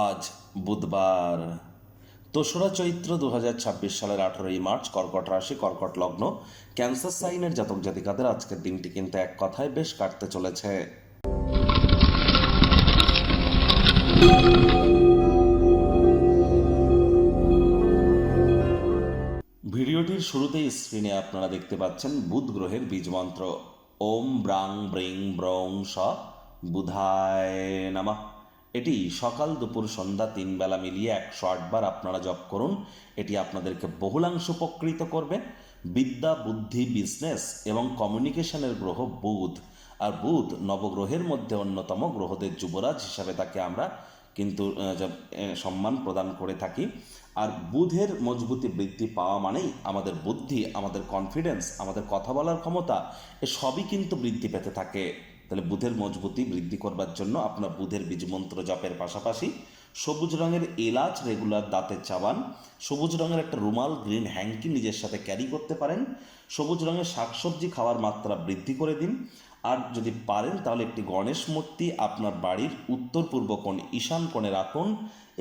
আজ বুধবার ২রা চৈত্র ২০২৬ সালের ১৮ই মার্চ, কর্কট রাশি, কর্কট লগ্ন, ক্যান্সার সাইনের জাতক জাতিকাদের আজকের দিনটি কিন্তু এক কথায় বেশ কাটতে চলেছে। ভিডিওটির শুরুতেই স্ক্রিনে আপনারা দেখতে পাচ্ছেন বুধ গ্রহের বীজ মন্ত্র ওম ব্রাং ব্রিং ব্রং স বুধায় নমঃ। এটি সকাল দুপুর সন্ধ্যা ৩ বেলা মিলিয়ে ১০৮ বার আপনারা জপ করুন। এটি আপনাদেরকে বহুলাংশ উপকৃত করবে। বিদ্যা, বুদ্ধি, বিজনেস এবং কমিউনিকেশনের গ্রহ বুধ, আর বুধ নবগ্রহের মধ্যে অন্যতম গ্রহদের যুবরাজ হিসাবে তাকে আমরা কিন্তু সম্মান প্রদান করে থাকি। আর বুধের মজবুতি বৃদ্ধি পাওয়া মানেই আমাদের বুদ্ধি, আমাদের কনফিডেন্স, আমাদের কথা বলার ক্ষমতা, এ সবই কিন্তু বৃদ্ধি পেতে থাকে। তাহলে বুধের মজবুতি বৃদ্ধি করবার জন্য আপনার বুধের বীজমন্ত্র জপের পাশাপাশি সবুজ রঙের এলাচ রেগুলার দাঁতের চাবান, সবুজ রঙের একটা রুমাল, গ্রিন হ্যাঙ্কি নিজের সাথে ক্যারি করতে পারেন। সবুজ রঙের শাকসবজি খাওয়ার মাত্রা বৃদ্ধি করে দিন। আর যদি পারেন তাহলে একটি গণেশ মূর্তি আপনার বাড়ির উত্তর পূর্ব কোণ, ঈশান কোণে রাখুন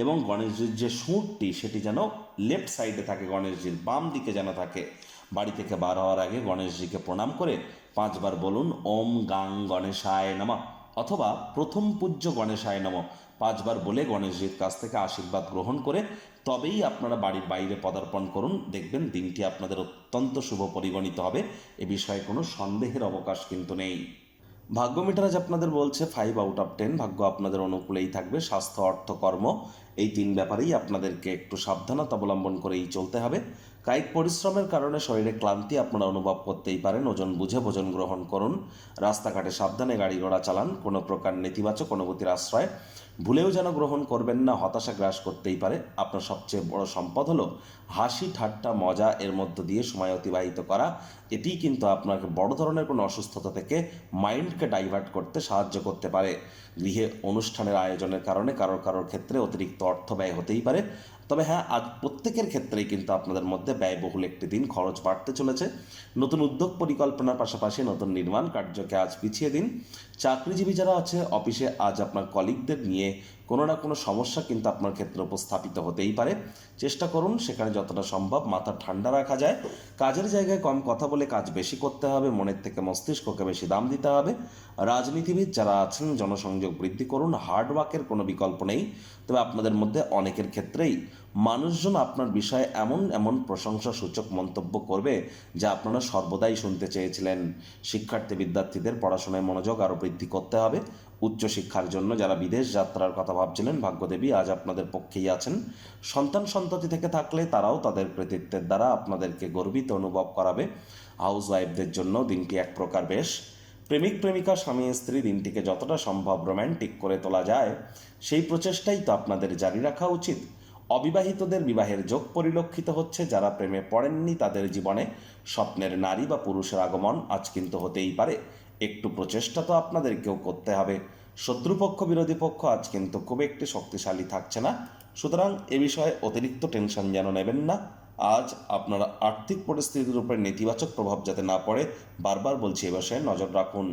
এবং গণেশজির যে সুঁটটি সেটি যেন লেফট সাইডে থাকে, গণেশজির বাম দিকে যেন থাকে। বাড়ি থেকে বার হওয়ার আগে গণেশজিকে প্রণাম করে ৫ বার বলুন ওম গাং গণেশায় নমঃ, অথবা প্রথম পূজ্য গণেশায় নমঃ ৫ বার বলে গণেশজির কাছ থেকে আশীর্বাদ গ্রহণ করে তবেই আপনারা বাড়ির বাইরে পদার্পণ করুন। দেখবেন দিনটি আপনাদের অত্যন্ত শুভ পরিগণিত হবে, এ বিষয়ে কোনো সন্দেহের অবকাশ কিন্তু নেই। ভাগ্য মিটার আজ আপনাদের বলছে 5/10। ভাগ্য আপনাদের অনুকূলেই থাকবে। স্বাস্থ্য, অর্থ, কর্ম, এই ৩ ব্যাপারেই আপনাদেরকে একটু সাবধানতা অবলম্বন করেই চলতে হবে। কায়িক পরিশ্রমের কারণে শরীরে ক্লান্তি আপনারা অনুভব করতেই পারেন। ওজন বুঝে ভোজন গ্রহণ করুন। রাস্তাঘাটে সাবধানে গাড়ি ঘোড়া চালান। কোনো প্রকার নেতিবাচক অনুভূতির আশ্রয় ভুলেও যেন গ্রহণ করবেন না, হতাশা গ্রাস করতেই পারে। আপনার সবচেয়ে বড় সম্পদ হলো হাসি, ঠাট্টা, মজা, এর মধ্য দিয়ে সময় অতিবাহিত করা। এটিই কিন্তু আপনাকে বড় ধরনের কোনো অসুস্থতা থেকে মাইন্ডকে ডাইভার্ট করতে সাহায্য করতে পারে। গৃহে অনুষ্ঠানের আয়োজনের কারণে কারোর ক্ষেত্রে অতিরিক্ত অর্থ ব্যয় হতেই পারে। তবে হ্যাঁ, আজ প্রত্যেকের ক্ষেত্রেই কিন্তু আপনাদের মধ্যে ব্যয়বহুল একটি দিন, খরচ বাড়তে চলেছে। নতুন উদ্যোগ পরিকল্পনার পাশাপাশি নতুন নির্মাণ কার্যকে আজ পিছিয়ে দিন। চাকরিজীবী যারা আছে অফিসে আজ আপনার কলিগদের নিয়ে কোনো না কোনো সমস্যা কিন্তু আপনার ক্ষেত্রে উপস্থাপিত হতেই পারে। চেষ্টা করুন সেখানে যতটা সম্ভব মাথা ঠান্ডা রাখা যায়। কাজের জায়গায় কম কথা বলে কাজ বেশি করতে হবে, মনের থেকে মস্তিষ্ককে বেশি দাম দিতে হবে। রাজনীতিবিদ যারা আছেন জনসংযোগ বৃদ্ধি করুন। হার্ডওয়ার্কের কোনো বিকল্প নেই। তবে আপনাদের মধ্যে অনেকের ক্ষেত্রেই মানুষজন আপনার বিষয়ে এমন এমন প্রশংসা সূচক মন্তব্য করবে যা আপনারা সর্বদাই শুনতে চেয়েছিলেন। শিক্ষার্থী বিদ্যার্থীদের পড়াশোনায় মনোযোগ আরও বৃদ্ধি করতে হবে। উচ্চশিক্ষার জন্য যারা বিদেশ যাত্রার কথা ভাবছিলেন, ভাগ্যদেবী আজ আপনাদের পক্ষেই আছেন। সন্তান সন্ততি থেকে থাকলে তারাও তাদের কৃতিত্বের দ্বারা আপনাদেরকে গর্বিত অনুভব করাবে। হাউস ওয়াইফদের জন্য দিনটি এক প্রকার বেশ। প্রেমিক প্রেমিকা, স্বামী স্ত্রী দিনটিকে যতটা সম্ভব রোম্যান্টিক করে তোলা যায় সেই প্রচেষ্টাই তো আপনাদের জারি রাখা উচিত। অবিবাহিতদের বিবাহের যোগ পরিলক্ষিত হচ্ছে। যারা প্রেমে পড়েননি তাদের জীবনে স্বপ্নের নারী বা পুরুষের আগমন আজ কিন্তু হতেই পারে। একটু প্রচেষ্টা তো আপনাদেরকেও করতে হবে। শত্রুপক্ষ, বিরোধী পক্ষ আজ কিন্তু খুব একটি শক্তিশালী থাকছে না, সুতরাং এ বিষয়ে অতিরিক্ত টেনশন যেন নেবেন না। আজ আপনারা আর্থিক পরিস্থিতির উপর নেতিবাচক প্রভাব যাতে না পড়ে, বারবার বলছি, এ বিষয়ে নজর রাখুন।